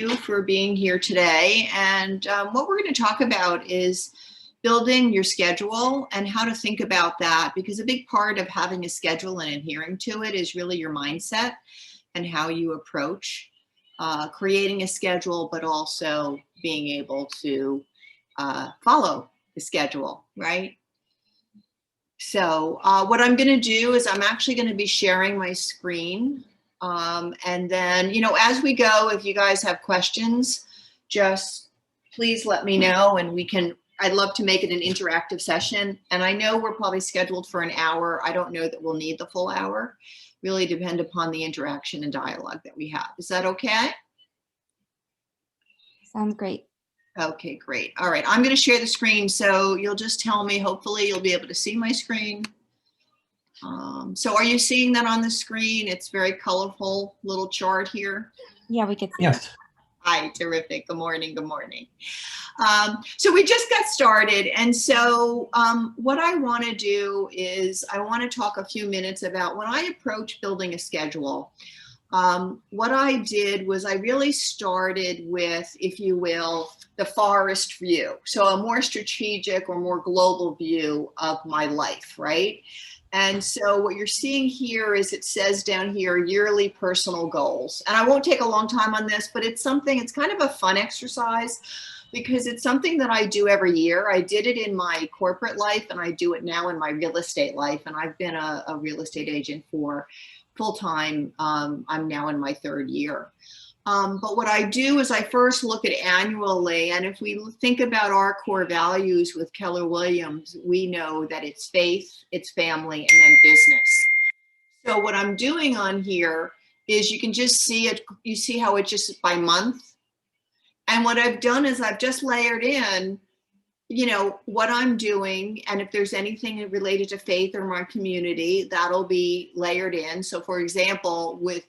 you for being here today. And what we're going to talk about is building your schedule and how to think about that, because a big part of having a schedule and adhering to it is really your mindset and how you approach creating a schedule, but also being able to follow the schedule, right? So what I'm going to do is I'm actually going to be sharing my screen. And then, as we go, if you guys have questions, just please let me know and I'd love to make it an interactive session. And I know we're probably scheduled for an hour. I don't know that we'll need the full hour. Really depend upon the interaction and dialogue that we have. Is that okay? Sounds great. Okay, great. All right, I'm going to share the screen. So you'll just tell me, hopefully you'll be able to see my screen. So are you seeing that on the screen? It's very colorful little chart here. Yeah, we could see. Yes. Hi, terrific. Good morning. Good morning. So we just got started. And so what I want to do is I want to talk a few minutes about when I approach building a schedule. What I did was I really started with, if you will, the forest view. So a more strategic or more global view of my life, right? And so what you're seeing here is it says down here, yearly personal goals. And I won't take a long time on this, but it's kind of a fun exercise because it's something that I do every year. I did it in my corporate life and I do it now in my real estate life. And I've been a real estate agent for full-time. I'm now in my third year. But what I do is I first look at annually, and if we think about our core values with Keller Williams, we know that it's faith, it's family, and then business. So what I'm doing on here is you can just see it, you see how it's just by month. And what I've done is I've just layered in, what I'm doing, and if there's anything related to faith or my community, that'll be layered in. So for example, with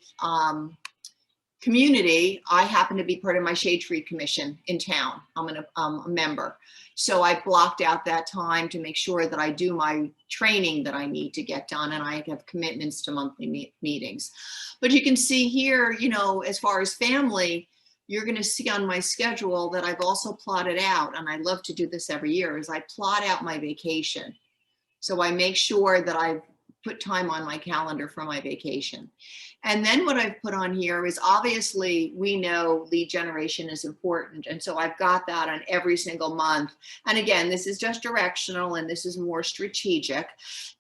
community, I happen to be part of my Shade Tree Commission in town. I'm a member. So I blocked out that time to make sure that I do my training that I need to get done, and I have commitments to monthly meetings. But you can see here, as far as family, you're going to see on my schedule that I've also plotted out, and I love to do this every year, is I plot out my vacation. So I make sure that I've put time on my calendar for my vacation. And then what I've put on here is obviously we know lead generation is important. And so I've got that on every single month. And again, this is just directional and this is more strategic.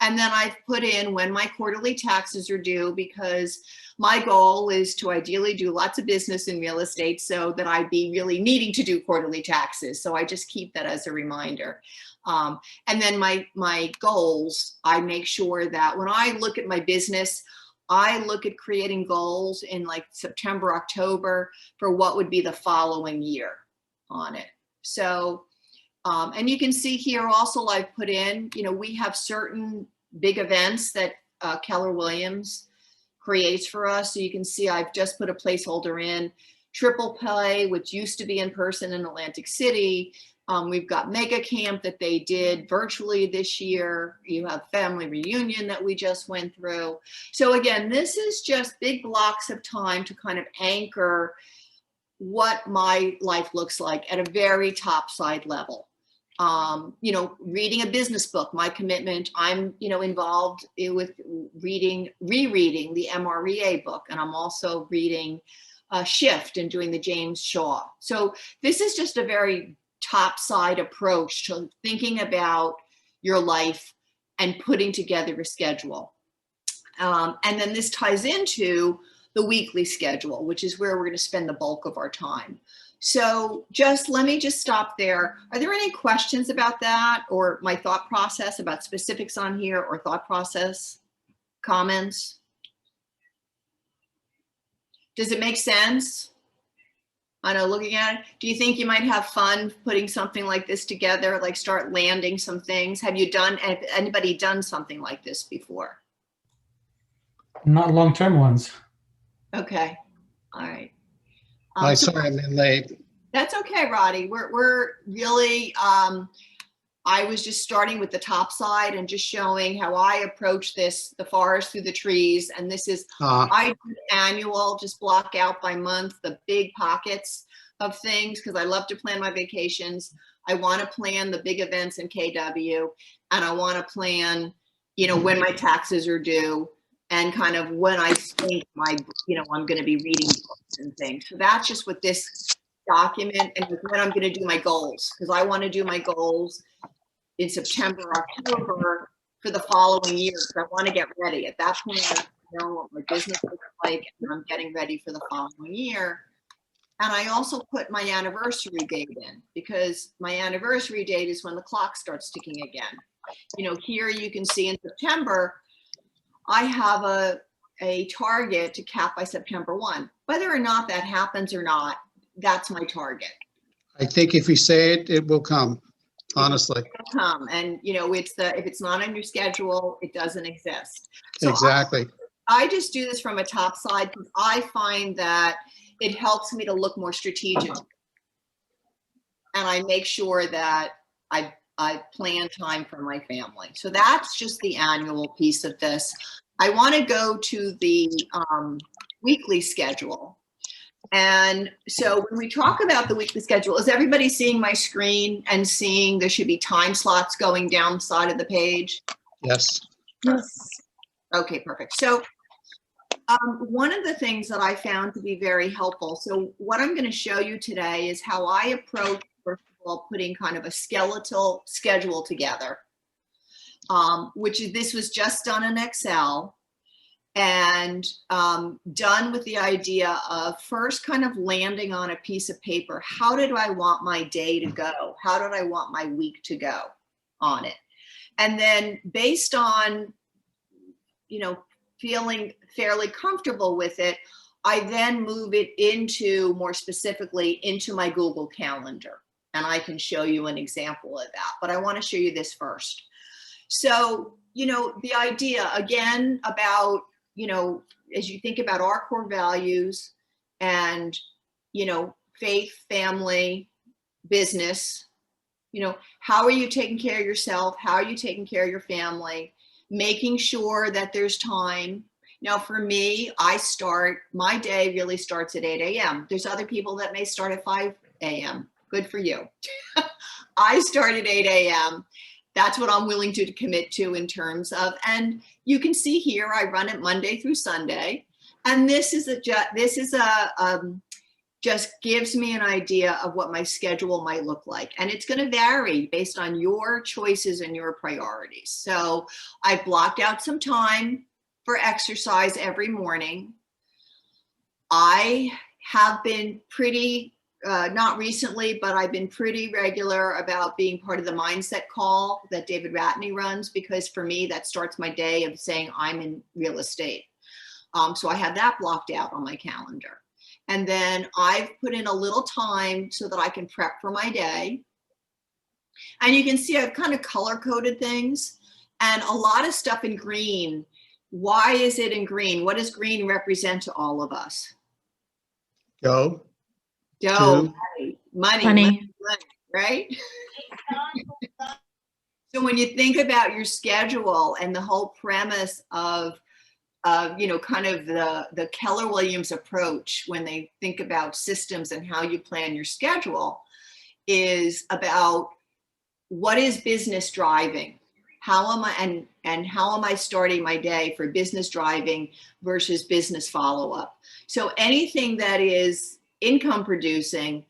And then I've put in when my quarterly taxes are due, because my goal is to ideally do lots of business in real estate so that I'd be really needing to do quarterly taxes. So I just keep that as a reminder. And then my goals, I make sure that when I look at my business, I look at creating goals in like September, October for what would be the following year on it. So, and you can see here also I've put in, we have certain big events that Keller Williams creates for us. So you can see I've just put a placeholder in Triple Play, which used to be in person in Atlantic City. We've got Mega Camp that they did virtually this year. You have Family Reunion that we just went through. So again, this is just big blocks of time to kind of anchor what my life looks like at a very top side level. Reading a business book, my commitment, I'm, involved with rereading the MREA book, and I'm also reading Shift and doing the James Shaw. So this is just a very top side approach to thinking about your life and putting together a schedule. And then this ties into the weekly schedule, which is where we're going to spend the bulk of our time. So let me just stop there. Are there any questions about that, or my thought process about specifics on here, or thought process comments? Does it make sense? I know, looking at it, do you think you might have fun putting something like this together, like start landing some things? Have anybody done something like this before? Not long-term ones. Okay, all right. Sorry I'm in late. That's okay, Roddy. We're really, I was just starting with the top side and just showing how I approach this, the forest through the trees. And this is, I do annual, just block out by month, the big pockets of things, because I love to plan my vacations. I want to plan the big events in KW, and I want to plan, you know, when my taxes are due and kind of when I think my, you know, I'm going to be reading books and things. So that's just what this document, and when I'm going to do my goals, because I want to do my goals in September, October for the following year, because I want to get ready. At that point, I know what my business looks like, and I'm getting ready for the following year. And I also put my anniversary date in, because my anniversary date is when the clock starts ticking again. You know, here you can see in September, I have a target to cap by September 1. Whether or not that happens or not, that's my target. I think if you say it, it will come, honestly. It'll come. And, you know, it's the, if it's not on your schedule, it doesn't exist. So Exactly. I just do this from a top side, because I find that it helps me to look more strategic. And I make sure that I plan time for my family. So that's just the annual piece of this. I want to go to the weekly schedule. And so when we talk about the weekly schedule, is everybody seeing my screen and seeing there should be time slots going down the side of the page? Yes. Yes. Okay, perfect. So one of the things that I found to be very helpful, so what I'm going to show you today is how I approach, first of all, putting kind of a skeletal schedule together, this was just done in Excel, and done with the idea of first kind of landing on a piece of paper. How did I want my day to go? How did I want my week to go on it? And then based on, you know, feeling fairly comfortable with it, I then move it into, more specifically, into my Google Calendar. And I can show you an example of that, but I want to show you this first. So, you know, the idea again about, you know, as you think about our core values and, you know, faith, family, business, you know, how are you taking care of yourself? How are you taking care of your family? Making sure that there's time. Now, for me, my day really starts at 8 a.m. There's other people that may start at 5 a.m. Good for you. I start at 8 a.m. That's what I'm willing to commit to in terms of, and you can see here, I run it Monday through Sunday. And this just gives me an idea of what my schedule might look like. And it's going to vary based on your choices and your priorities. So I blocked out some time for exercise every morning. I have been pretty, not recently, but I've been pretty regular about being part of the mindset call that David Ratney runs, because for me, that starts my day of saying I'm in real estate. So I have that blocked out on my calendar. And then I've put in a little time so that I can prep for my day. And you can see I've kind of color coded things and a lot of stuff in green. Why is it in green? What does green represent to all of us? Go. Dough, To. money, right? So when you think about your schedule and the whole premise of you know, kind of the Keller Williams approach when they think about systems and how you plan your schedule is about what is business driving? How am I, and how am I starting my day for business driving versus business follow-up? So anything that is income producing,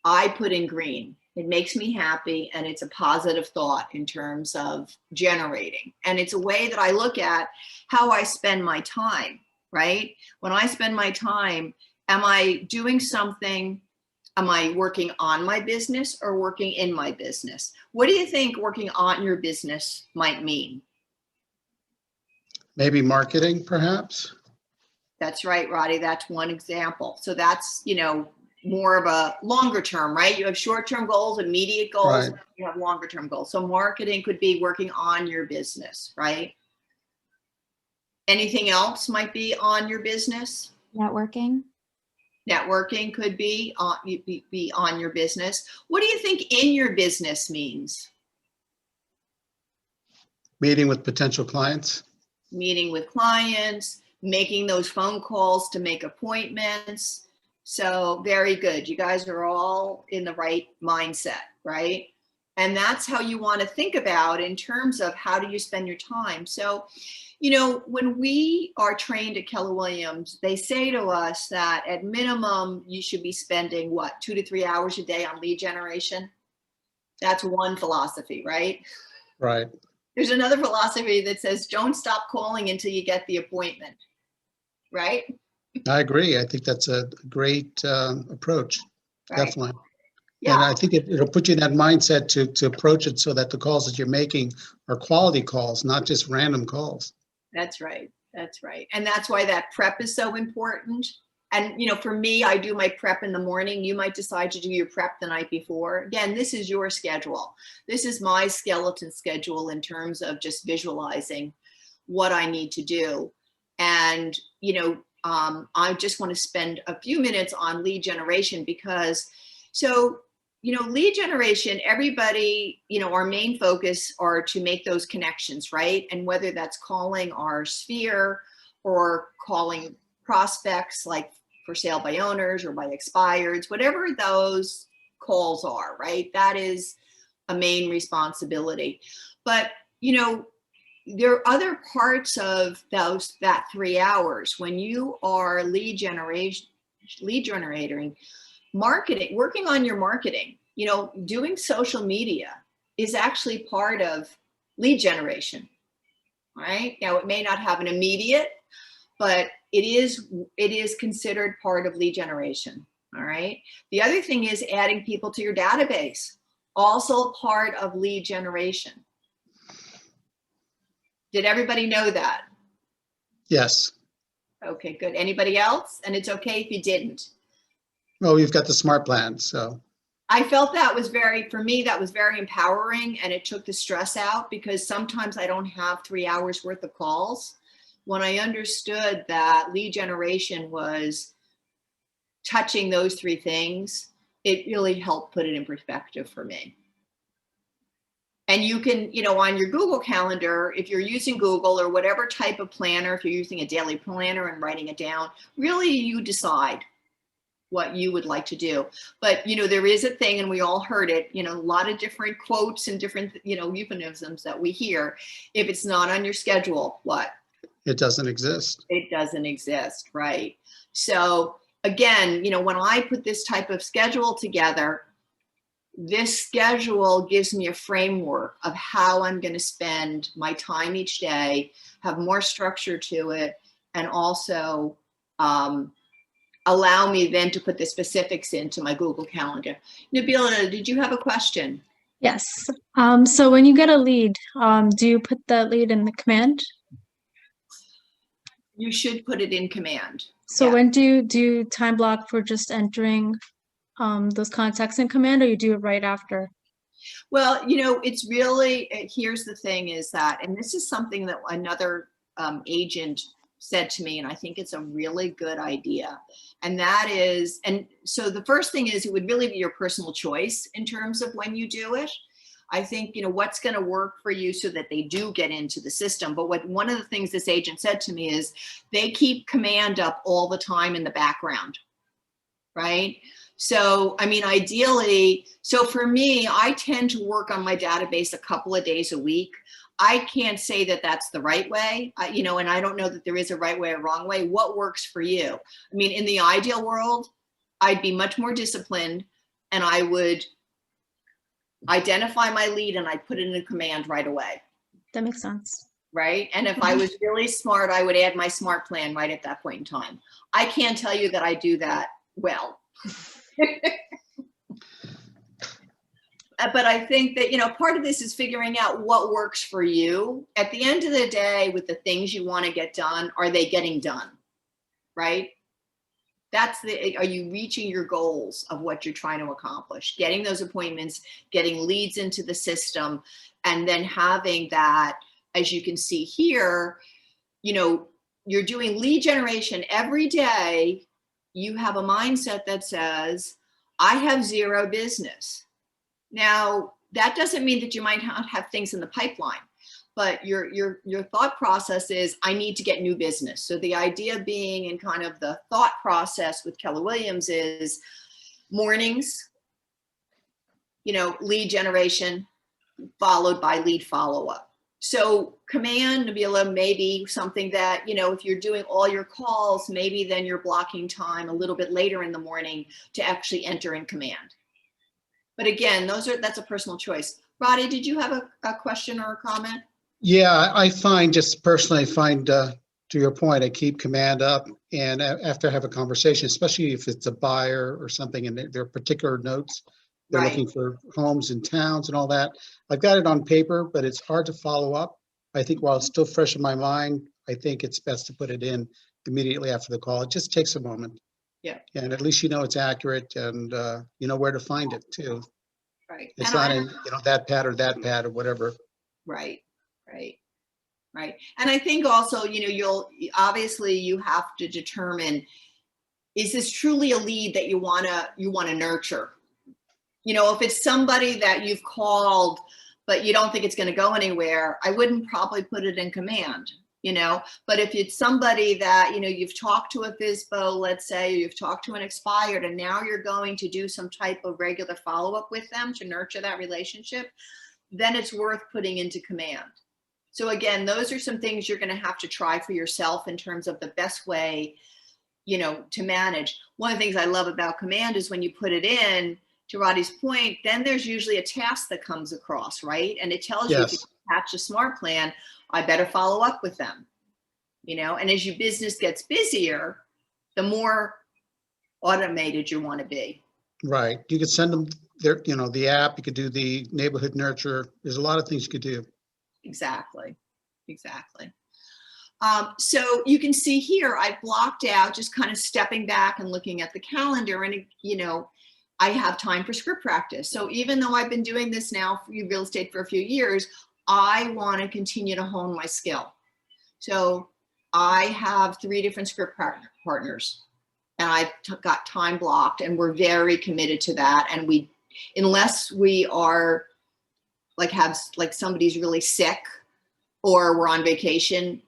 I put in green. It makes me happy, and it's a positive thought in terms of generating. And it's a way that I look at how I spend my time, right? When I spend my time, am I doing something? Am I working on my business or working in my business? What do you think working on your business might mean? Maybe marketing, perhaps? That's right, Roddy. That's one example. So that's, you know, more of a longer term, right? You have short-term goals, immediate goals, Right. You have longer term goals. So marketing could be working on your business, right? Anything else might be on your business? Networking. Networking could be on your business. What do you think in your business means? Meeting with potential clients. Meeting with clients, making those phone calls to make appointments. So very good. You guys are all in the right mindset, right? And that's how you want to think about in terms of how do you spend your time. So, you know, when we are trained at Keller Williams, they say to us that at minimum, you should be spending what, 2 to 3 hours a day on lead generation. That's one philosophy, right? Right. There's another philosophy that says, don't stop calling until you get the appointment, right? I agree. I think that's a great approach. Right. Definitely. Yeah. And I think it'll put you in that mindset to approach it so that the calls that you're making are quality calls, not just random calls. That's right. That's right. And that's why that prep is so important. And, you know, for me, I do my prep in the morning. You might decide to do your prep the night before. Again, this is your schedule. This is my skeleton schedule in terms of just visualizing what I need to do. And, you know, I just want to spend a few minutes on lead generation because, so, you know, lead generation, everybody, you know, our main focus are to make those connections, right? And whether that's calling our sphere or calling prospects like for sale by owners or by expireds, whatever those calls are, right? That is a main responsibility. But, you know, there are other parts of that 3 hours when you are lead generating, marketing, working on your marketing, you know, doing social media is actually part of lead generation, right? Now, it may not have an immediate, but it is considered part of lead generation, all right? The other thing is adding people to your database, also part of lead generation. Did everybody know that? Yes. Okay, good. Anybody else? And it's okay if you didn't. Well, we've got the smart plan, so. I felt that was for me, that was very empowering, and it took the stress out because sometimes I don't have 3 hours worth of calls. When I understood that lead generation was touching those 3 things, it really helped put it in perspective for me. And you can, you know, on your Google Calendar, if you're using Google or whatever type of planner, if you're using a daily planner and writing it down, really you decide what you would like to do. But, you know, there is a thing, and we all heard it, you know, a lot of different quotes and different, you know, euphemisms that we hear. If it's not on your schedule, what? It doesn't exist. It doesn't exist, right? So again, you know, when I put this type of schedule together, this schedule gives me a framework of how I'm going to spend my time each day, have more structure to it, and also allow me then to put the specifics into my Google Calendar. Nabila, did you have a question? Yes. So when you get a lead, do you put the lead in the command? You should put it in command. So Yeah. when do you do time block for just entering those contacts in command, or you do it right after? Well, you know, it's really, here's the thing is that, and this is something that another agent said to me, and I think it's a really good idea. And that is, and so the first thing is it would really be your personal choice in terms of when you do it. I think, you know, what's going to work for you so that they do get into the system. But one of the things this agent said to me is they keep command up all the time in the background, right? So, I mean, ideally, so for me, I tend to work on my database a couple of days a week. I can't say that that's the right way, you know, and I don't know that there is a right way or wrong way. What works for you? I mean, in the ideal world, I'd be much more disciplined, and I would identify my lead and I'd put it in a command right away. That makes sense. Right. And if I was really smart, I would add my smart plan right at that point in time. I can't tell you that I do that well. But I think that, you know, part of this is figuring out what works for you. At the end of the day, with the things you want to get done, are they getting done? Right? Are you reaching your goals of what you're trying to accomplish? Getting those appointments, getting leads into the system, and then having that, as you can see here, you know, you're doing lead generation every day. You have a mindset that says, I have zero business. Now, that doesn't mean that you might not have things in the pipeline, but your thought process is, I need to get new business. So the idea being, and kind of the thought process with Keller Williams is mornings, lead generation followed by lead follow-up. So command, Nabila, maybe something that, if you're doing all your calls, maybe then you're blocking time a little bit later in the morning to actually enter in command. But again, that's a personal choice. Roddy, did you have a question or a comment? Yeah, just personally find, to your point, I keep command up, and after I have a conversation, especially if it's a buyer or something and there are particular notes, they're Right. looking for homes in towns and all that. I've got it on paper, but it's hard to follow up. I think while it's still fresh in my mind, I think it's best to put it in immediately after the call. It just takes a moment. Yeah. And at least it's accurate, and you know where to find it too. Right. It's And not in that pad or whatever. Right. And I think also, you have to determine, is this truly a lead that you want to nurture? If it's somebody that you've called, but you don't think it's going to go anywhere, I wouldn't probably put it in command, but if it's somebody that, you've talked to a FSBO, let's say, or you've talked to an expired, and now you're going to do some type of regular follow-up with them to nurture that relationship, then it's worth putting into command. So again, those are some things you're going to have to try for yourself in terms of the best way, to manage. One of the things I love about command is when you put it in, to Roddy's point, then there's usually a task that comes across, right? And it tells you, if you attach a smart plan, I better follow up with them, and as your business gets busier, the more automated you want to be. Right. You could send them their, the app, you could do the neighborhood nurture. There's a lot of things you could do. Exactly. So you can see here, I blocked out, just kind of stepping back and looking at the calendar, and I have time for script practice. So even though I've been doing this now for real estate for a few years, I want to continue to hone my skill. So I have 3 different script partners, and I've got time blocked, and we're very committed to that. And unless we are somebody's really sick or we're on vacation,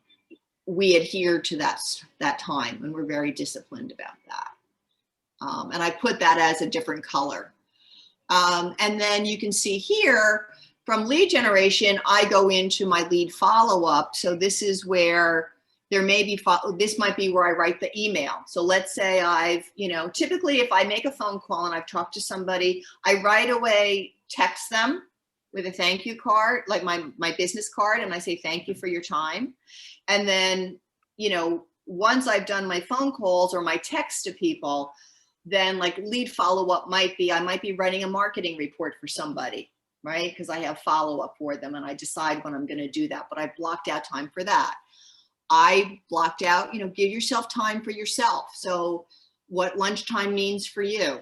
we adhere to that time, and we're very disciplined about that. And I put that as a different color. And then you can see here, from lead generation, I go into my lead follow-up. So this is where there may be, this might be where I write the email. So let's say typically if I make a phone call and I've talked to somebody, I right away text them with a thank you card, like my business card, and I say, thank you for your time. And then, once I've done my phone calls or my text to people, then lead follow-up I might be writing a marketing report for somebody, right? Because I have follow-up for them, and I decide when I'm going to do that, but I blocked out time for that. I blocked out, give yourself time for yourself. So what lunchtime means for you,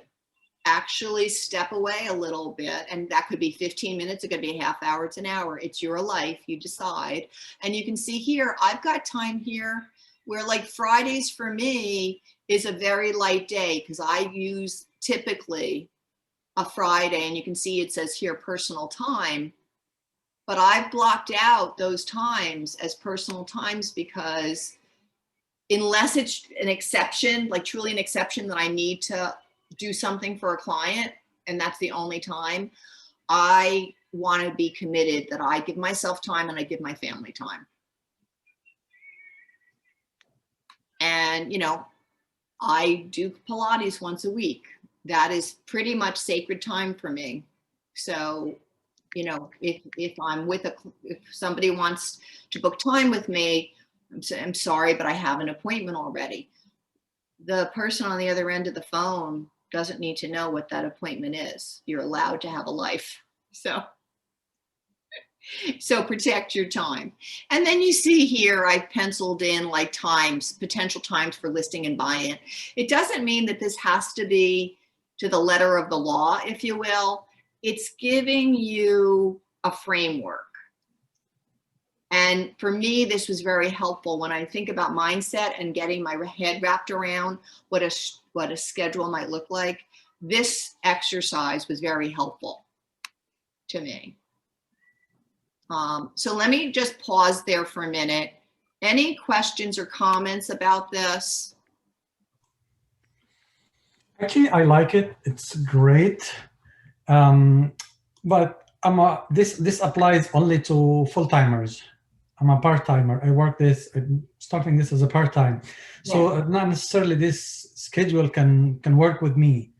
actually step away a little bit, and that could be 15 minutes, it could be a half hour, it's an hour, it's your life, you decide. And you can see here, I've got time here where Fridays for me is a very light day, because I use typically a Friday, and you can see it says here personal time, but I've blocked out those times as personal times, because unless it's an exception, truly an exception that I need to do something for a client, and that's the only time, I want to be committed that I give myself time and I give my family time. And, I do Pilates once a week. That is pretty much sacred time for me. So, if I'm if somebody wants to book time with me, I'm sorry, but I have an appointment already. The person on the other end of the phone doesn't need to know what that appointment is. You're allowed to have a life. So protect your time. And then you see here, I've penciled in potential times for listing and buy-in. It doesn't mean that this has to be to the letter of the law, if you will. It's giving you a framework. And for me, this was very helpful when I think about mindset and getting my head wrapped around what a schedule might look like. This exercise was very helpful to me. So let me just pause there for a minute. Any questions or comments about this? Actually, I like it. It's great. But this applies only to full-timers. I'm a part-timer. I'm starting this as a part-time. So not necessarily this schedule can work with me.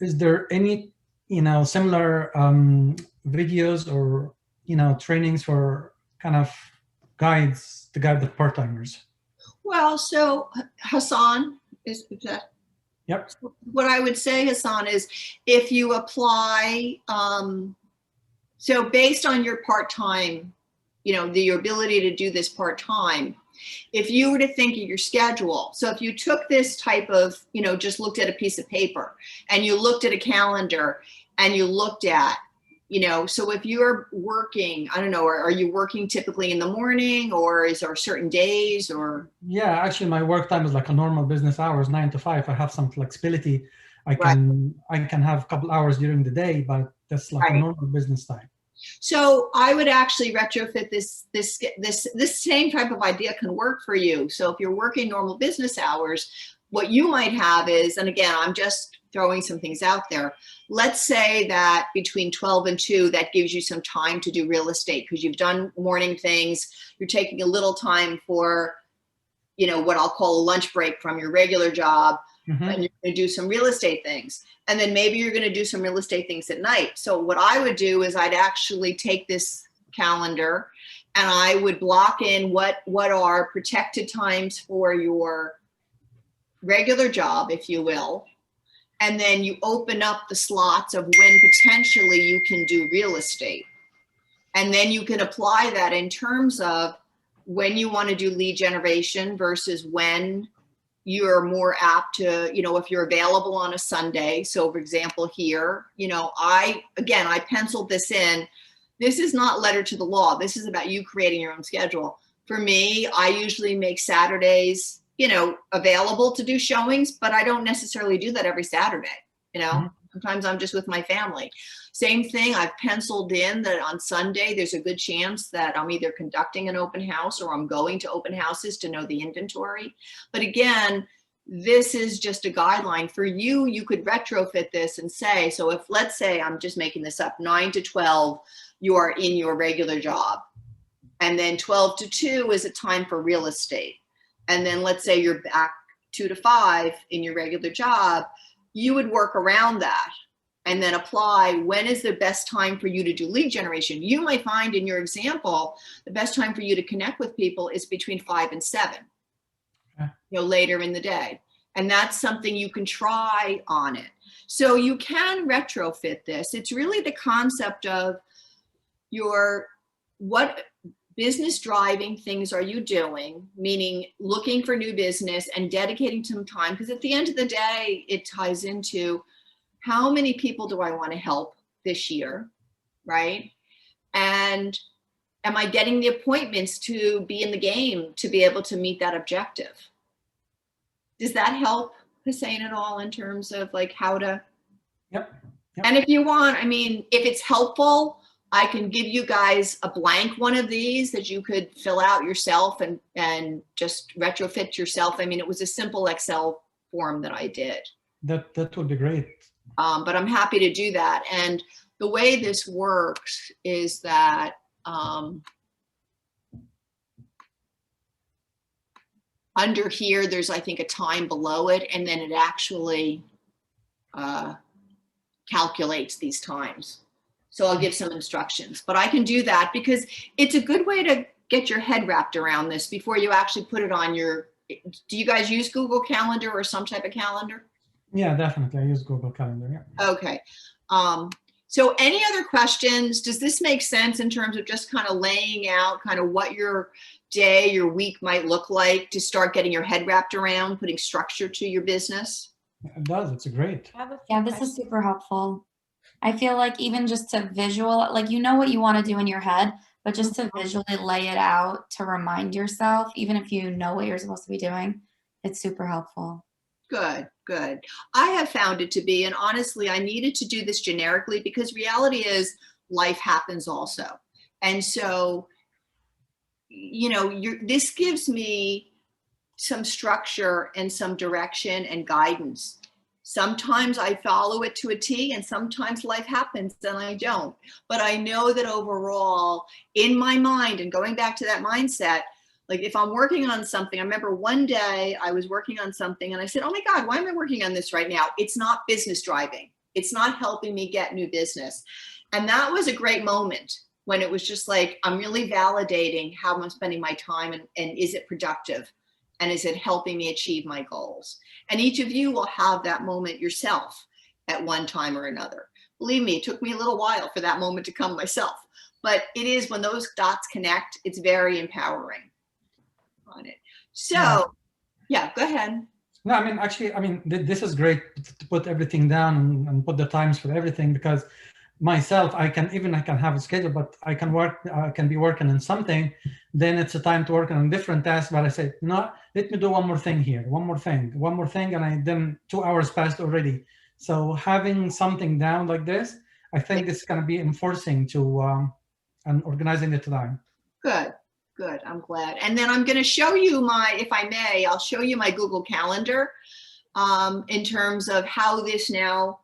Is there any, similar videos or, trainings for kind of guides to guide the part-timers? Well, so Hassan, is that? Yep. What I would say, Hassan, is if you apply, so based on your part-time, your ability to do this part-time, if you were to think of your schedule, so if you took this type of, just looked at a piece of paper and you looked at a calendar and you looked at, so if you're working, I don't know, are you working typically in the morning, or is there certain days, or? Yeah, actually my work time is like a normal business hours, 9 to 5. I have some flexibility. I can have a couple hours during the day, but that's like a normal business time. So I would actually retrofit this same type of idea can work for you. So if you're working normal business hours, what you might have is, and again, I'm just throwing some things out there. Let's say that between 12 and 2, that gives you some time to do real estate because you've done morning things. You're taking a little time for, what I'll call a lunch break from your regular job. And you're going to do some real estate things. And then maybe you're going to do some real estate things at night. So what I would do is I'd actually take this calendar and I would block in what are protected times for your regular job, if you will. And then you open up the slots of when potentially you can do real estate. And then you can apply that in terms of when you want to do lead generation versus when you're more apt to, if you're available on a Sunday. So for example, here, I penciled this in. This is not letter to the law. This is about you creating your own schedule. For me, I usually make Saturdays, available to do showings, but I don't necessarily do that every Saturday. Sometimes I'm just with my family. Same thing, I've penciled in that on Sunday, there's a good chance that I'm either conducting an open house or I'm going to open houses to know the inventory. But again, this is just a guideline for you. You could retrofit this and say, so if, let's say, I'm just making this up, 9 to 12, you are in your regular job. And then 12 to 2 is a time for real estate. And then let's say you're back 2 to 5 in your regular job, you would work around that and then apply when is the best time for you to do lead generation. You might find in your example, the best time for you to connect with people is between 5 and 7, later in the day. And that's something you can try on it. So you can retrofit this. It's really the concept of what business driving things are you doing, meaning looking for new business and dedicating some time, because at the end of the day, it ties into how many people do I want to help this year, right? And am I getting the appointments to be in the game to be able to meet that objective? Does that help, Hussein, at all in terms of like how to? Yep. And if you want, if it's helpful, I can give you guys a blank one of these that you could fill out yourself and just retrofit yourself. It was a simple Excel form that I did. That would be great. But I'm happy to do that. And the way this works is that under here, there's, I think, a time below it, and then it actually calculates these times. So I'll give some instructions, but I can do that because it's a good way to get your head wrapped around this before you actually put it on your, do you guys use Google Calendar or some type of calendar? Yeah, definitely. I use Google Calendar. Yeah. Okay. So any other questions? Does this make sense in terms of just kind of laying out kind of what your day, your week might look like to start getting your head wrapped around, putting structure to your business? It does. It's great. Yeah, this is super helpful. I feel like even just to visual, like what you want to do in your head, but just to visually lay it out to remind yourself, even if you know what you're supposed to be doing, it's super helpful. Good, good. I have found it to be, and honestly, I needed to do this generically because reality is life happens also. And so, this gives me some structure and some direction and guidance. Sometimes I follow it to a T, and sometimes life happens and I don't. But I know that overall, in my mind, and going back to that mindset, like if I'm working on something, I remember one day I was working on something and I said, oh my God, why am I working on this right now? It's not business driving. It's not helping me get new business. And that was a great moment when it was just like, I'm really validating how I'm spending my time, and is it productive? And is it helping me achieve my goals? And each of you will have that moment yourself at one time or another. Believe me, it took me a little while for that moment to come myself. But it is, when those dots connect, it's very empowering on it. So, yeah, go ahead. No, I mean, actually, this is great to put everything down and put the times for everything, because myself, I can have a schedule, but I can be working on something, then it's a time to work on a different task, but I say, no, let me do one more thing here, one more thing, and then 2 hours passed already. So having something down like this, I think it's going to be enforcing to and organizing the time. Good. I'm glad. And then I'm going to show you if I may, I'll show you my Google Calendar in terms of how this now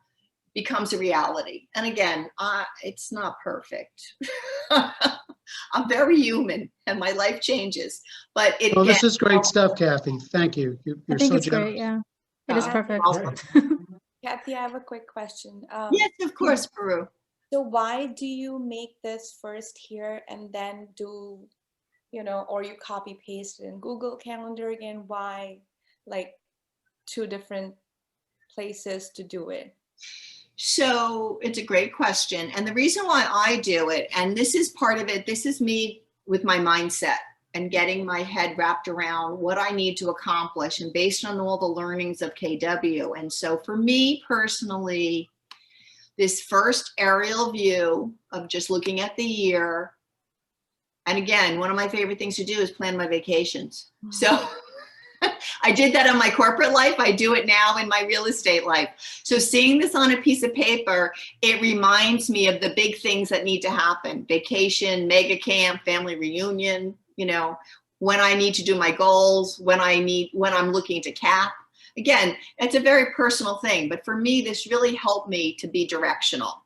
becomes a reality. And again, it's not perfect. I'm very human and my life changes, but Well, this is great stuff, Kathy. Thank you. I You're think so it's generous. great. Yeah, it is perfect. Kathy, I have a quick question. Yes, of course, Peru. So why do you make this first here and then do, or you copy paste it in Google Calendar again? Why like 2 different places to do it? So it's a great question. And the reason why I do it, and this is part of it, this is me with my mindset and getting my head wrapped around what I need to accomplish, and based on all the learnings of KW. And so for me personally, this first aerial view of just looking at the year, and again, one of my favorite things to do is plan my vacations. So I did that in my corporate life. I do it now in my real estate life. So seeing this on a piece of paper, it reminds me of the big things that need to happen: vacation, mega camp, family reunion, when I need to do my goals, when I'm looking to cap. Again, it's a very personal thing, but for me, this really helped me to be directional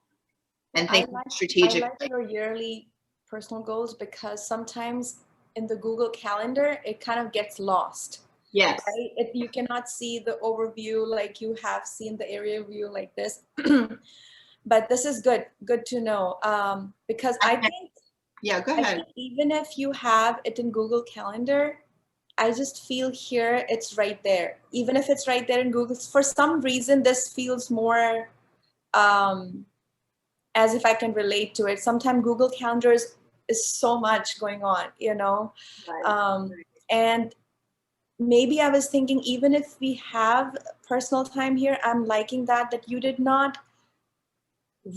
and think strategically. I like your yearly personal goals, because sometimes in the Google Calendar, it kind of gets lost. Yes. Right? You cannot see the overview like you have seen the area view like this. But this is good to know, because I think, yeah, go ahead. I think even if you have it in Google Calendar, I just feel here it's right there. Even if it's right there in Google, for some reason, this feels more as if I can relate to it. Sometimes Google Calendars is so much going on, Right. And maybe I was thinking, even if we have personal time here, I'm liking that you did not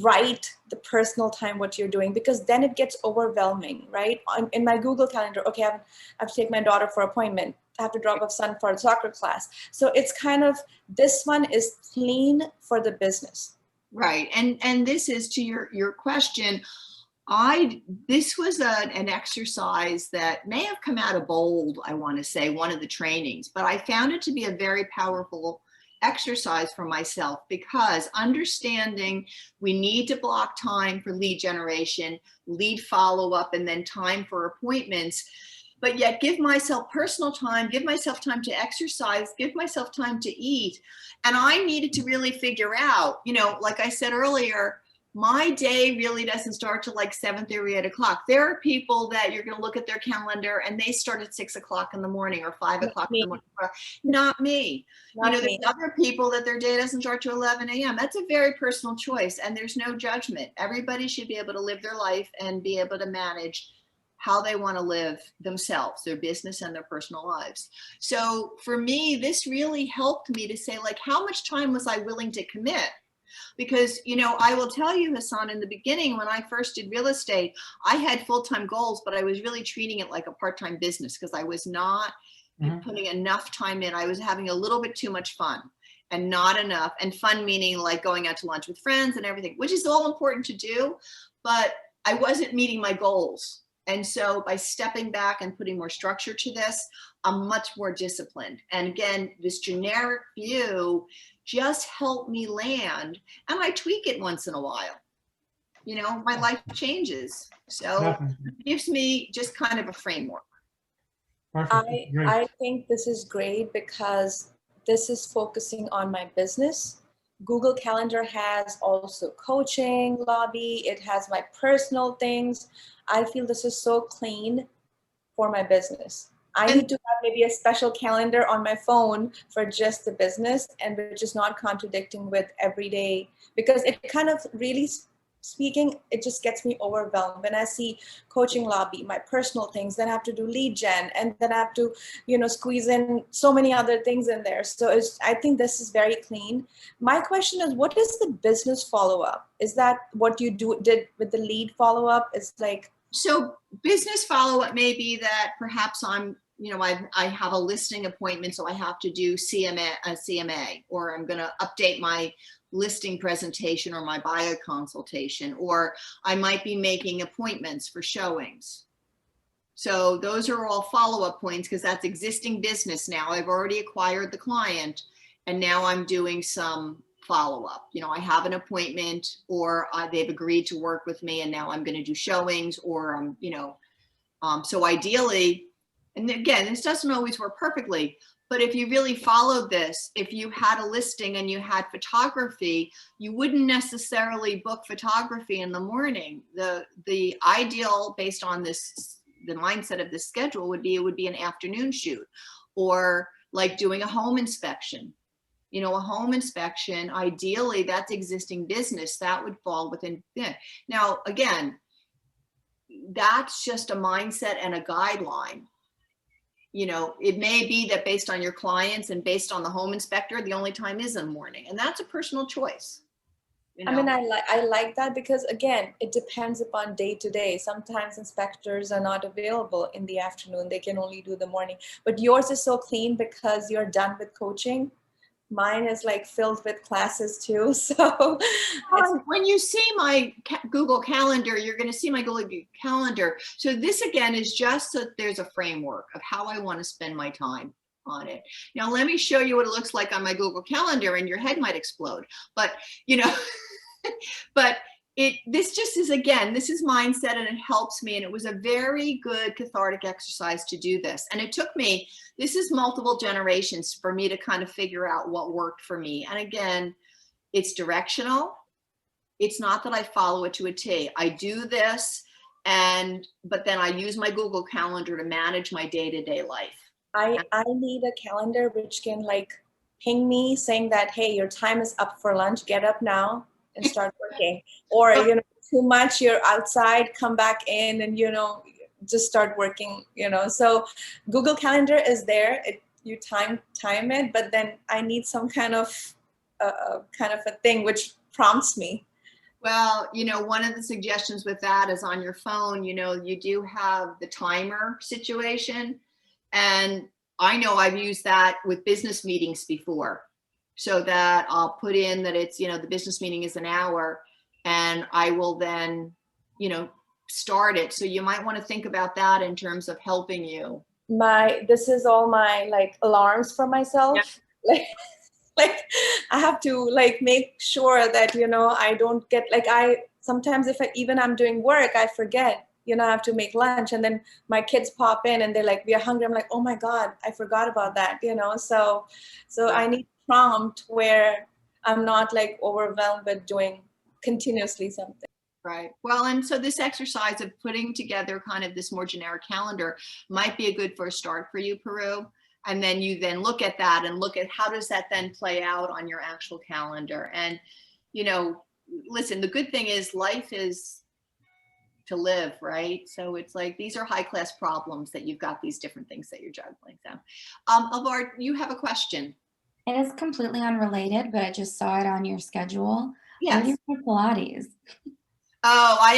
write the personal time what you're doing, because then it gets overwhelming, right? In my Google Calendar, okay, I have to take my daughter for appointment, I have to drop off son for a soccer class. So it's kind of, this one is clean for the business. Right. And this is to your question. This was an exercise that may have come out of BOLD, I want to say, one of the trainings, but I found it to be a very powerful exercise for myself, because understanding we need to block time for lead generation, lead follow-up, and then time for appointments, but yet give myself personal time, give myself time to exercise, give myself time to eat. And I needed to really figure out, like I said earlier, my day really doesn't start till like 7:30, 8 o'clock. There are people that you're going to look at their calendar and they start at 6 o'clock in the morning or 5 o'clock in the morning. Not me. There's other people that their day doesn't start to 11 a.m. That's a very personal choice, and there's no judgment. Everybody should be able to live their life and be able to manage how they want to live themselves, their business and their personal lives. So for me, this really helped me to say, like, how much time was I willing to commit? Because, I will tell you, Hassan, in the beginning, when I first did real estate, I had full-time goals, but I was really treating it like a part-time business, because I was not putting enough time in. I was having a little bit too much fun and not enough. And fun meaning like going out to lunch with friends and everything, which is all important to do. But I wasn't meeting my goals. And so by stepping back and putting more structure to this, I'm much more disciplined. And again, this generic view just helped me land, and I tweak it once in a while. You know, my life changes. So Definitely. it gives me just kind of a framework. Perfect. Great. I think this is great because this is focusing on my business. Google Calendar has also coaching lobby. It has my personal things. I feel this is so clean for my business. I need to have maybe a special calendar on my phone for just the business, and which is not contradicting with everyday, because it kind of really speaking, it just gets me overwhelmed when I see coaching lobby, my personal things, then I have to do lead gen, and then I have to, you know, squeeze in so many other things in there. So I think this is very clean. My question is, what is the business follow-up? Is that what you did with the lead follow-up? It's like, so business follow-up may be that perhaps I'm, you know, I have a listing appointment, so I have to do CMA, or I'm going to update my listing presentation or my bio consultation, or I might be making appointments for showings. So those are all follow-up points, because that's existing business now. I've already acquired the client, and now I'm doing some follow-up. You know, I have an appointment, or they've agreed to work with me, and now I'm going to do showings, or I'm, you know, so ideally, and again, this doesn't always work perfectly, but if you really followed this, if you had a listing and you had photography, you wouldn't necessarily book photography in the morning. The ideal, based on this, the mindset of this schedule, would be, it would be an afternoon shoot, or like doing a home inspection. You know, a home inspection, ideally that's existing business, that would fall within. Now, again, that's just a mindset and a guideline. You know, it may be that based on your clients and based on the home inspector, the only time is in the morning, and that's a personal choice. You know? I mean, I like that, because again, it depends upon day to day. Sometimes inspectors are not available in the afternoon. They can only do the morning. But yours is so clean because you're done with coaching. Mine is like filled with classes too. So when you see my Google Calendar, you're going to see my Google Calendar. So this again is just so there's a framework of how I want to spend my time on it. Now, let me show you what it looks like on my Google Calendar, and your head might explode. But, you know, but this just is, again, this is mindset, and it helps me. And it was a very good cathartic exercise to do this. And it took me, this is multiple generations for me to kind of figure out what worked for me. And again, it's directional. It's not that I follow it to a T. I do this, but then I use my Google Calendar to manage my day-to-day life. I need a calendar which can like ping me saying that, hey, your time is up for lunch, get up now and start working. Or, you know, too much, you're outside, come back in and, you know, just start working, you know. So Google Calendar is there, you time it, but then I need some kind of a thing which prompts me. Well, you know, one of the suggestions with that is on your phone, you know, you do have the timer situation. And I know I've used that with business meetings before, so that I'll put in that it's, you know, the business meeting is an hour, and I will then, you know, start it. So you might want to think about that in terms of helping you. This is all my like alarms for myself. Yeah. Like I have to like make sure that, you know, I don't get like, sometimes if I'm doing work, I forget, you know, I have to make lunch, and then my kids pop in and they're like, we are hungry. I'm like, oh my God, I forgot about that, you know? So I need a prompt where I'm not like overwhelmed with doing continuously something. Right. Well, and so this exercise of putting together kind of this more generic calendar might be a good first start for you, Peru. And then you then look at that and look at how does that then play out on your actual calendar. And, you know, listen, the good thing is life is to live, right? So it's like, these are high class problems that you've got these different things that you're juggling. So, Alvar, you have a question. It is completely unrelated, but I just saw it on your schedule. Yes. Where do you do Pilates? Oh, I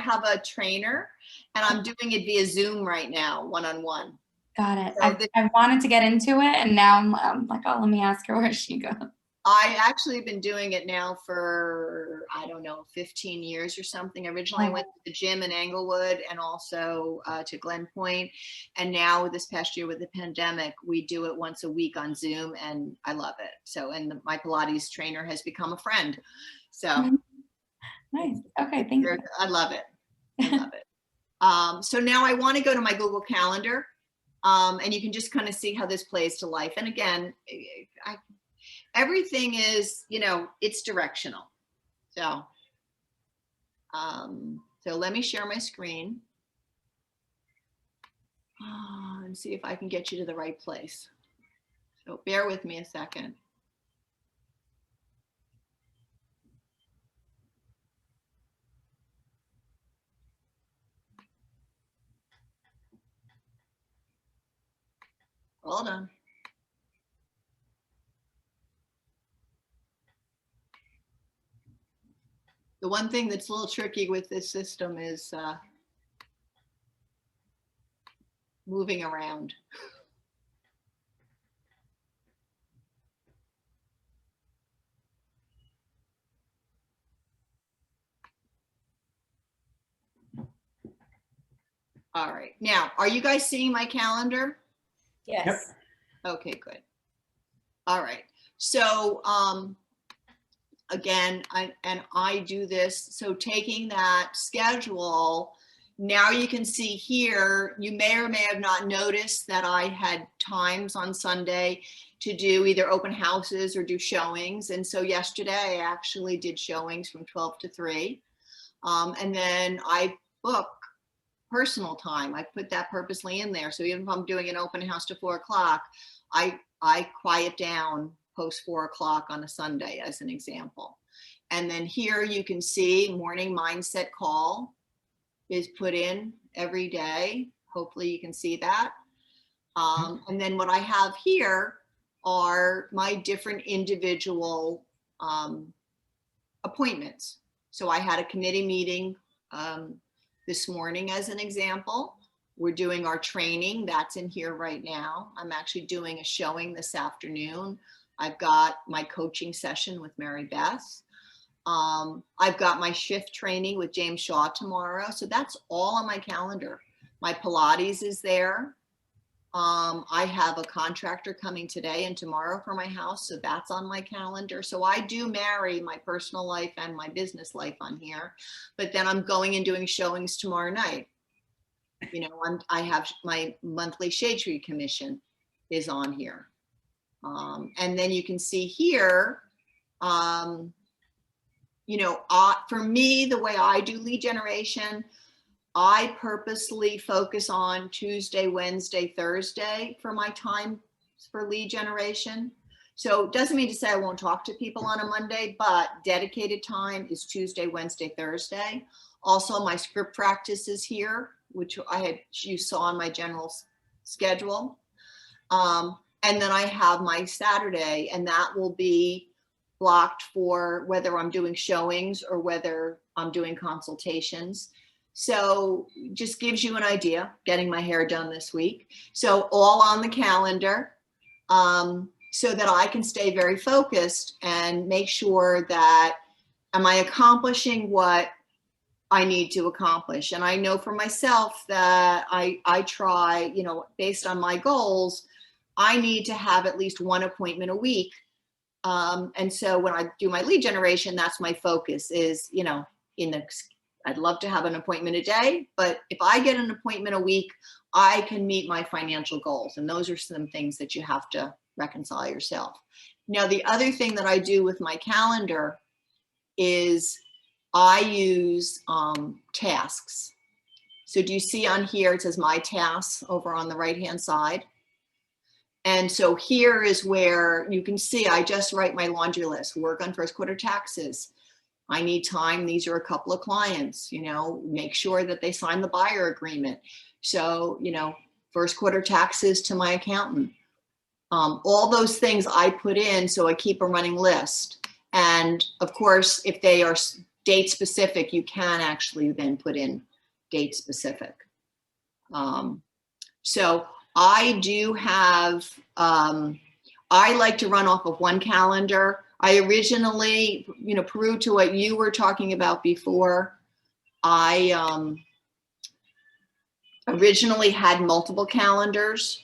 have a trainer, and I'm doing it via Zoom right now, one-on-one. Got it. So I wanted to get into it, and now I'm like, oh, let me ask her where she goes. I actually have been doing it now for, I don't know, know, 15 years or something. Originally I went to the gym in Englewood and also to Glen Point. And now this past year with the pandemic, we do it once a week on Zoom and I love it. So, and my Pilates trainer has become a friend. So Nice. Okay, thank you. I love it. I love it. So now I want to go to my Google Calendar. And you can just kind of see how this plays to life. And again, everything is, you know, it's directional. So, so let me share my screen and see if I can get you to the right place. So bear with me a second. Hold on. The one thing that's a little tricky with this system is moving around. All right. Now, are you guys seeing my calendar? Yes. Okay, good. All right. So, again, I do this. So taking that schedule, now you can see here, you may or may have not noticed that I had times on Sunday to do either open houses or do showings. And so yesterday I actually did showings from 12 to 3. And then I book personal time. I put that purposely in there. So even if I'm doing an open house to 4 o'clock, I quiet down post 4 o'clock on a Sunday as an example. And then here you can see morning mindset call is put in every day. Hopefully you can see that. And then what I have here are my different individual appointments. So I had a committee meeting this morning as an example. We're doing our training, that's in here right now. I'm actually doing a showing this afternoon. I've got my coaching session with Mary Beth. I've got my shift training with James Shaw tomorrow. So that's all on my calendar. My Pilates is there. I have a contractor coming today and tomorrow for my house. So that's on my calendar. So I do marry my personal life and my business life on here, but then I'm going and doing showings tomorrow night. You know, I have my monthly shade tree commission is on here. And then you can see here, you know, for me, the way I do lead generation, I purposely focus on Tuesday, Wednesday, Thursday for my time for lead generation. So it doesn't mean to say I won't talk to people on a Monday, but dedicated time is Tuesday, Wednesday, Thursday. Also, my script practice is here, which you saw on my general schedule. And then I have my Saturday, and that will be blocked for whether I'm doing showings or whether I'm doing consultations. So just gives you an idea, getting my hair done this week. So all on the calendar, so that I can stay very focused and make sure that, am I accomplishing what I need to accomplish? And I know for myself that I try, you know, based on my goals, I need to have at least one appointment a week. And so when I do my lead generation, that's my focus is, you know, I'd love to have an appointment a day, but if I get an appointment a week, I can meet my financial goals. And those are some things that you have to reconcile yourself. Now, the other thing that I do with my calendar is I use tasks. So do you see on here, it says my tasks over on the right-hand side. And so here is where you can see, I just write my laundry list, work on first quarter taxes. I need time. These are a couple of clients, you know, make sure that they sign the buyer agreement. So, you know, first quarter taxes to my accountant. All those things I put in, so I keep a running list. And of course, if they are date specific, you can actually then put in date specific. So I do have, I like to run off of one calendar. I originally, Peru, to what you were talking about before, I originally had multiple calendars.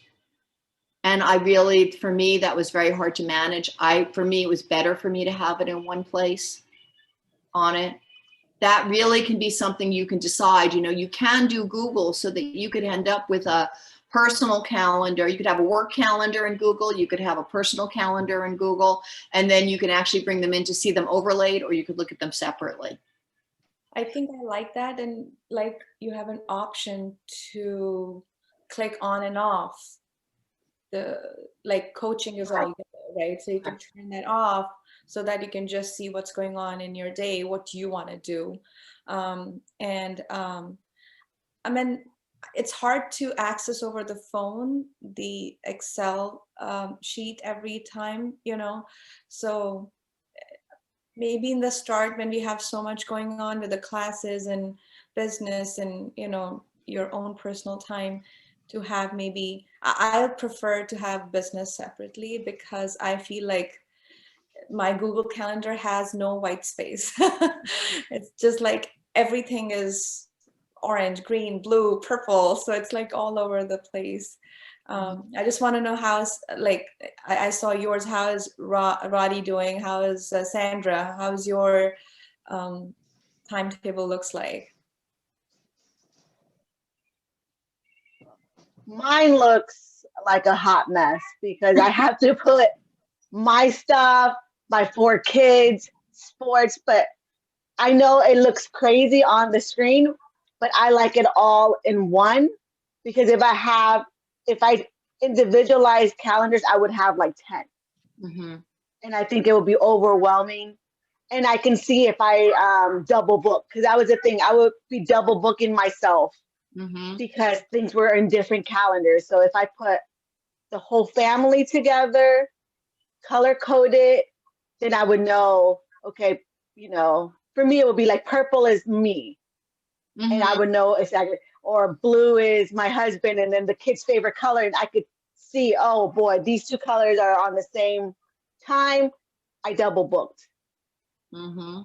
And I really, for me, that was very hard to manage. For me, it was better for me to have it in one place on it. That really can be something you can decide. You can do Google so that you could end up with a personal calendar. You could have a work calendar in Google. You could have a personal calendar in Google. And then you can actually bring them in to see them overlaid, or you could look at them separately. I think I like that. And like you have an option to click on and off. Like coaching is all together, right? So you can turn that off so that you can just see what's going on in your day, what you want to do. I mean, it's hard to access over the phone, the Excel sheet every time, so maybe in the start when we have so much going on with the classes and business and, your own personal time, to have maybe, I would prefer to have business separately, because I feel like my Google Calendar has no white space. It's just like everything is orange, green, blue, purple. So it's like all over the place. I just want to know like, I saw yours. How is Roddy doing? How is Sandra? How's your timetable looks like? Mine looks like a hot mess because I have to put my stuff, my 4 kids, sports, but I know it looks crazy on the screen, but I like it all in one, because if I individualize calendars, I would have like 10. Mm-hmm. And I think it would be overwhelming. And I can see if I double book, because that was the thing. I would be double booking myself. Mm-hmm. Because things were in different calendars. So if I put the whole family together, color coded, then I would know, okay, for me, it would be like purple is me. Mm-hmm. And I would know exactly, or blue is my husband, and then the kid's favorite color. And I could see, oh boy, these 2 colors are on the same time. I double booked. Mm-hmm.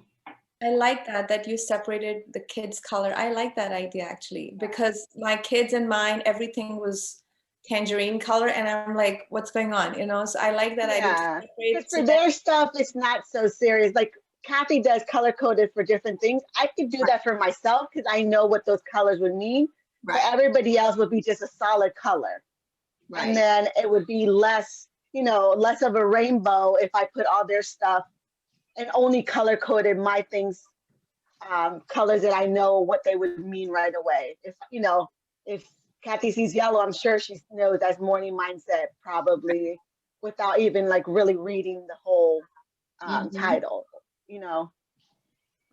I like that you separated the kids' color. I like that idea actually, because my kids and mine, everything was tangerine color, and I'm like, what's going on? So I like that idea. Because for their stuff, it's not so serious. Like Kathi does color coded for different things. I could do that for myself because I know what those colors would mean. Right. But everybody else would be just a solid color. Right. And then it would be less of a rainbow if I put all their stuff and only color coded my things, colors that I know what they would mean right away. If Kathi sees yellow, I'm sure she knows that's morning mindset, probably, without even like really reading the whole title.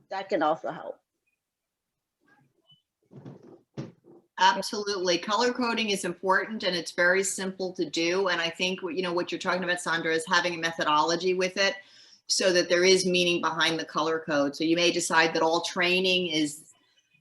That can also help. Absolutely. Color coding is important, and it's very simple to do. And I think what you're talking about, Sandra, is having a methodology with it, so that there is meaning behind the color code. So you may decide that all training is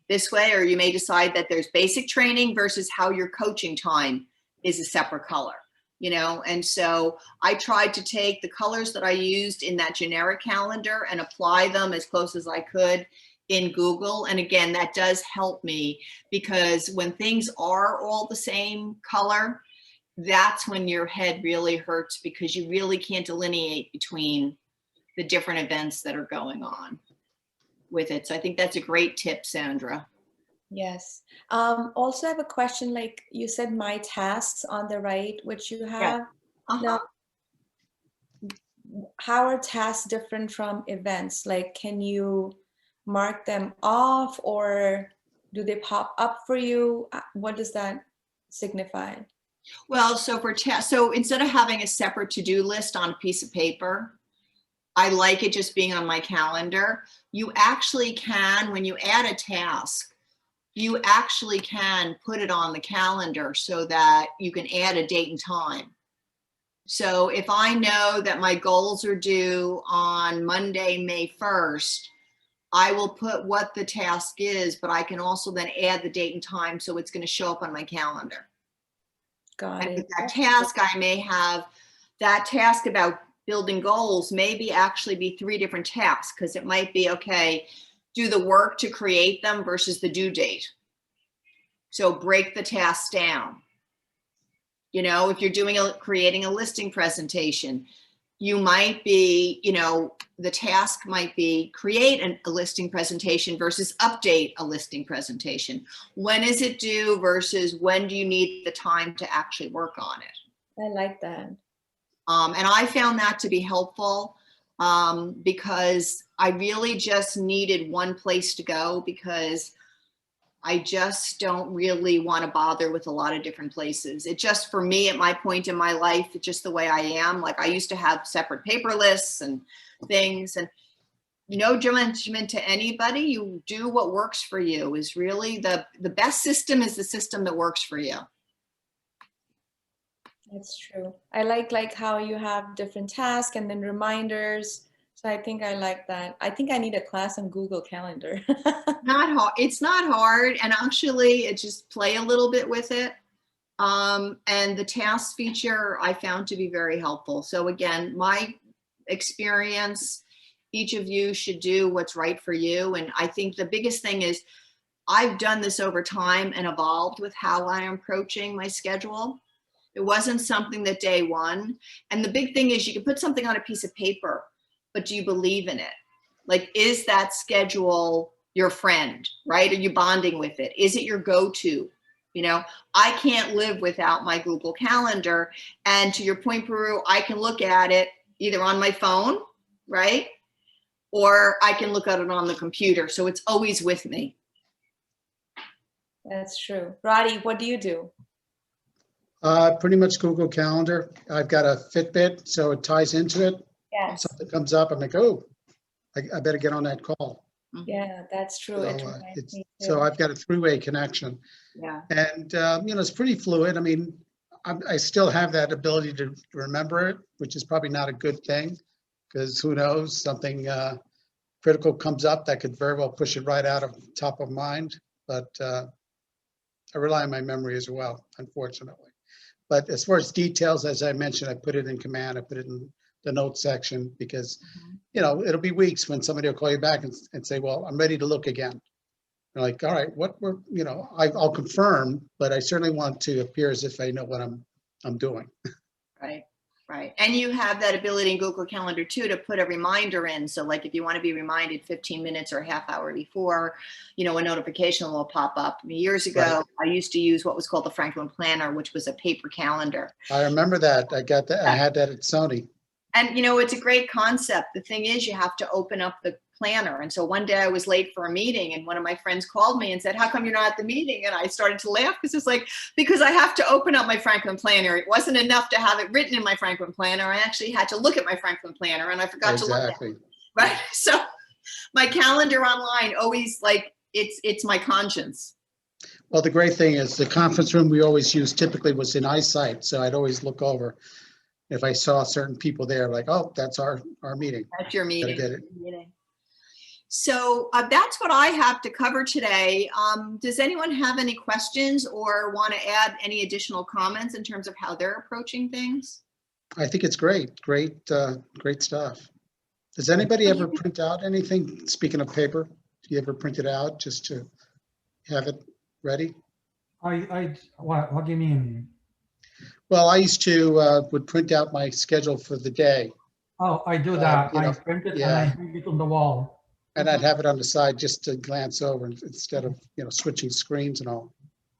this way, or you may decide that there's basic training versus how your coaching time is a separate color, and so I tried to take the colors that I used in that generic calendar and apply them as close as I could in Google. And again, that does help me, because when things are all the same color, that's when your head really hurts, because you really can't delineate between the different events that are going on with it. So I think that's a great tip, Sandra. Yes. Also, I have a question. Like you said, my tasks on the right, which you have. Yeah. Uh-huh. Now, how are tasks different from events? Like, can you mark them off, or do they pop up for you? What does that signify? Well, so instead of having a separate to-do list on a piece of paper, I like it just being on my calendar. You actually can, when you add a task, you actually can put it on the calendar so that you can add a date and time. So if I know that my goals are due on Monday, May 1st, I will put what the task is, but I can also then add the date and time, so it's going to show up on my calendar. Got And it. with that task, I may have that task about building goals maybe actually be 3 different tasks, because it might be, okay, do the work to create them versus the due date. So break the tasks down. You know, if you're doing creating a listing presentation, you might be, you know, the task might be create a listing presentation versus update a listing presentation. When is it due versus when do you need the time to actually work on it? I like that. And I found that to be helpful because I really just needed one place to go, because I just don't really want to bother with a lot of different places. It just, for me, at my point in my life, it's just the way I am. Like, I used to have separate paper lists and things, and no judgment to anybody. You do what works for you is really the best system is the system that works for you. That's true. I like how you have different tasks and then reminders. So I think I like that. I think I need a class on Google Calendar. Not hard. It's not hard. And actually, it just play a little bit with it. And the task feature I found to be very helpful. So again, my experience, each of you should do what's right for you. And I think the biggest thing is I've done this over time and evolved with how I am approaching my schedule. It wasn't something that day one. And the big thing is you can put something on a piece of paper, but do you believe in it? Like, is that schedule your friend, right? Are you bonding with it? Is it your go-to? You know, I can't live without my Google Calendar. And to your point, Peru, I can look at it either on my phone, right? Or I can look at it on the computer. So it's always with me. That's true. Roddy, what do you do? Pretty much Google Calendar. I've got a Fitbit, so it ties into it. Yes. Something comes up, I'm like, oh, I better get on that call. Yeah, that's true. So, It reminds me too. so I've got a 3-way connection. Yeah. And, you know, it's pretty fluid. I mean, I still have that ability to remember it, which is probably not a good thing, because who knows, something critical comes up that could very well push it right out of top of mind. But I rely on my memory as well, unfortunately. But as far as details, as I mentioned, I put it in command, I put it in the notes section, because, you know, it'll be weeks when somebody will call you back and say, well, I'm ready to look again. You're like, all right, what we're, you know, I'll confirm, but I certainly want to appear as if I know what I'm doing. Right, right. And you have that ability in Google Calendar too to put a reminder in. So like if you want to be reminded 15 minutes or a half hour before, you know, a notification will pop up. Years ago, I used to use what was called the Franklin Planner, which was a paper calendar. I remember that. I got that. I had that at Sony. And, you know, it's a great concept. The thing is, you have to open up the planner. And so one day I was late for a meeting and one of my friends called me and said, how come you're not at the meeting? And I started to laugh because it's like, because I have to open up my Franklin Planner. It wasn't enough to have it written in my Franklin Planner. I actually had to look at my Franklin Planner and I forgot to look at it. Right. So my calendar online always, like, it's my conscience. Well, the great thing is the conference room we always used typically was in eyesight. So I'd always look over. If I saw certain people there, like, oh, that's our meeting. That's your meeting. Get it. So that's what I have to cover today. Does anyone have any questions or want to add any additional comments in terms of how they're approaching things? I think it's great. Great stuff. Does anybody ever print out anything? Speaking of paper, do you ever print it out just to have it ready? What do you mean? Well, I used to would print out my schedule for the day. Oh, I do that. You know, I print it yeah. and I hang it on the wall. And I'd have it on the side just to glance over instead of, you know, switching screens and all.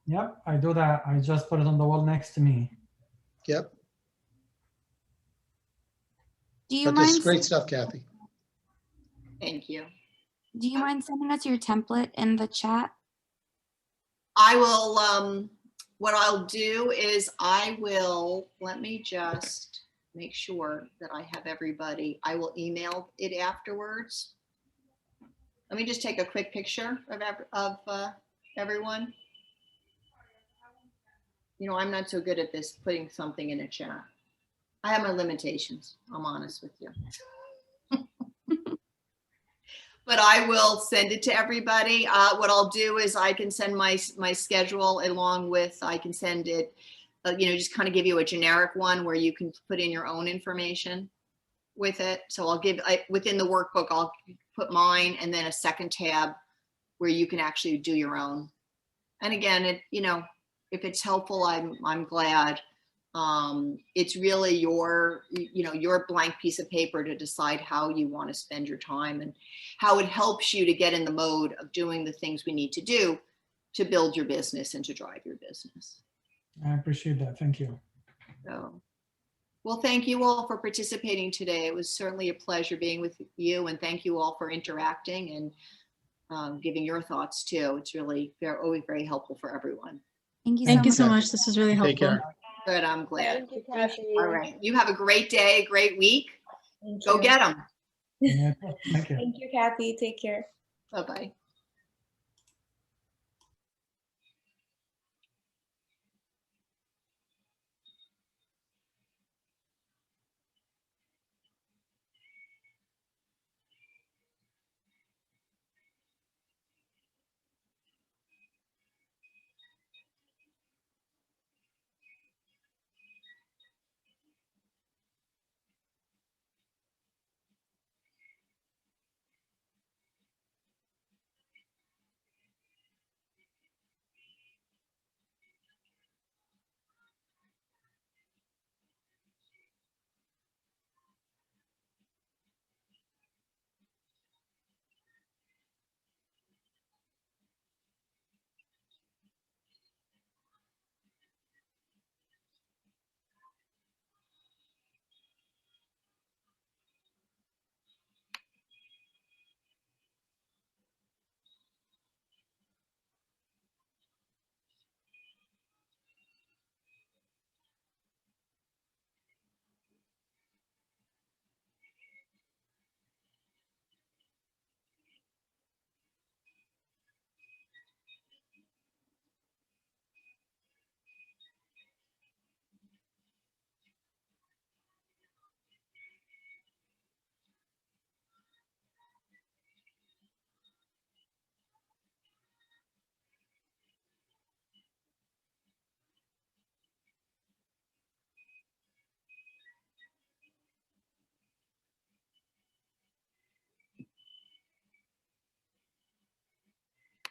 Yep, I do that. I just put it on the wall next to me. Yep. Do you But this mind? is great stuff, Kathy. Thank you. Do you mind sending us your template in the chat? I will, what I'll do is let me just make sure that I have everybody. I will email it afterwards. Let me just take a quick picture of everyone. You know, I'm not so good at this, putting something in a chat. I have my limitations, I'm honest with you. But I will send it to everybody. What I'll do is I can send my schedule along with, I can send it, you know, just kind of give you a generic one where you can put in your own information. with it. So I'll give, within the workbook, I'll put mine and then a second tab where you can actually do your own. And again, if it's helpful, I'm glad. It's really your blank piece of paper to decide how you want to spend your time and how it helps you to get in the mode of doing the things we need to do to build your business and to drive your business. I appreciate that. Thank you. So, well, thank you all for participating today. It was certainly a pleasure being with you, and thank you all for interacting and giving your thoughts too. It's really, they're always very helpful for everyone. Thank you Thank you so so much. much. This was really Take helpful. care. Good, I'm glad. Thank you, Kathy. All right, you have a great day, great week. Thank Go you. get them. Yeah, thank you. Thank you, Kathy. Take care. Bye-bye.